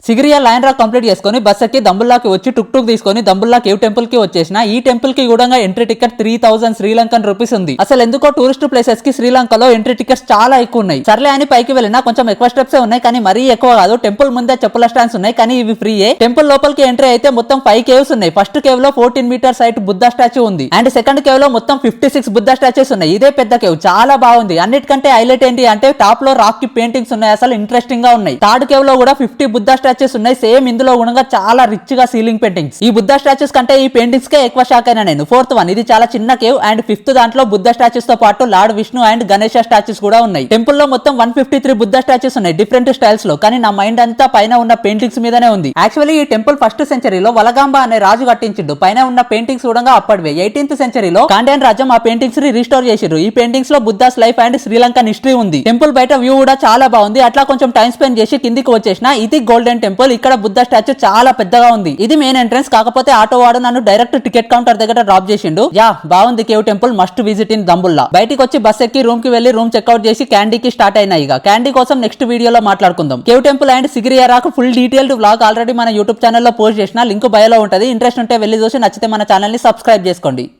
Sigiriya line rock complete చేసుకుని bus ఎక్కి దంబుల్లాకి వచ్చి టుక్ టుక్ తీసుకొని దంబుల్లా కేవ్ టెంపుల్ కి వచ్చేసిన. ఈ టెంపుల్ కి కూడా ఎంట్రీ టికెట్ 3000 శ్రీలంకన్ రూపీస్ ఉంది. అసలు ఎందుకో టూరిస్ట్ ప్లేసెస్ కి శ్రీలంకలో ఎంట్రీ టికెట్స్ చాలా ఎక్కువ ఉన్నాయి. సర్లే అని పైకి వెళ్ళినా కొంచెం ఎక్కువ స్టెప్స్ ఉన్నాయి, కానీ మరీ ఎక్కువ కాదు. టెంపుల్ ముందే చెప్పుల స్టాండ్స్ ఉన్నాయి, కానీ ఇవి ఫ్రీయే. టెంపుల్ లోపలికి ఎంట్రీ అయితే మొత్తం 5 కేవ్స్ ఉన్నాయి. ఫస్ట్ కేవ్ లో 14 మీటర్స్ హైట్ బుద్ధ స్టాచ్యూ ఉంది, అండ్ సెకండ్ కేవ్ లో మొత్తం 56 బుద్ధ స్టాచ్యూస్ ఉన్నాయి. ఇదే పెద్ద కేవ్, చాలా బాగుంది. అన్నిటికంటే హైలైట్ ఏంటి అంటే టాప్ లో రాక్ కి పెయింటింగ్స్ ఉన్నాయి, అసలు ఇంట్రెస్టింగ్ గా ఉన్నాయి. థర్డ్ కేవ్ లో కూడా 50 బుద్ధ స్టాచ్యూస్ ఉన్నాయి. సేమ్ ఇందులో గుణంగా చాలా రిచ్ గా సీలింగ్ పెయింటింగ్స్. ఈ బుద్ధ స్టాచ్యూస్ కంటే ఈ పెయింటింగ్స్ కే ఎక్కువ షాక్ అయినా నేను. ఫోర్త్ వన్, ఇది చాలా చిన్న కేవ్, అండ్ ఫిఫ్త్ దాంట్లో బుద్ధ స్టాచ్యూస్ తో పాటు lord Vishnu and Ganesha statues కూడా ఉన్నాయి. టెంపుల్ లో మొత్తం 153 బుద్ధ స్టాచ్యూస్ ఉన్నాయి, డిఫరెంట్ స్టైల్స్ లో. కానీ నా మైండ్ అంతా పైన ఉన్న పెయింటింగ్స్ మీదనే ఉంది. యాక్చువల్లీ ఈ టెంపుల్ ఫస్ట్ సెంచరీలో వలగాంబ అనే రాజు కట్టించిండు. పైన ఉన్న పెయింటింగ్స్ కూడా అప్పటివే. 18th సెంచరీలో కాండియన్ రాజ్యం ఆ పెయింటింగ్స్ ని రిస్టోర్ చేసిర్రు. ఈ పెయింటింగ్స్ లో Buddha's life and Sri Lankan history ఉంది. టెంపుల్ బయట వ్యూ కూడా చాలా బాగుంది. అట్లా కొంచెం టైం స్పెండ్ చేసి కిందికి వచ్చేసిన. ఇది గోల్డెన్ టెంపుల్. ఇక్కడ బుద్ధ స్టాచ్యూ చాలా పెద్దగా ఉంది. ఇది మెయిన్ ఎంట్రన్స్. కాకపోతే ఆటో వాడు నన్ను డైరెక్ట్ టికెట్ కౌంటర్ దగ్గర డ్రాప్ చేసిండు. యా, బాగుంది cave temple, must visit in Dambulla. బయటికి వచ్చి బస్ ఎక్కి రూమ్ కి వెళ్లి రూమ్ చెక్అౌట్ చేసి క్యాండీకి స్టార్ట్ అయినా. ఇక క్యాండీ కోసం నెక్స్ట్ వీడియోలో మాట్లాడుకుందాం. Cave temple and Sigiriya rock full detailed vlog already మన యూట్యూబ్ ఛానల్లో పోస్ట్ చేసిన, లింక్ బయోలో ఉంటది. ఇంట్రెస్ట్ ఉంటే వెళ్లి చూసి నచ్చితే మన ఛానల్ ని సబ్స్క్రైబ్ చేసుకోండి.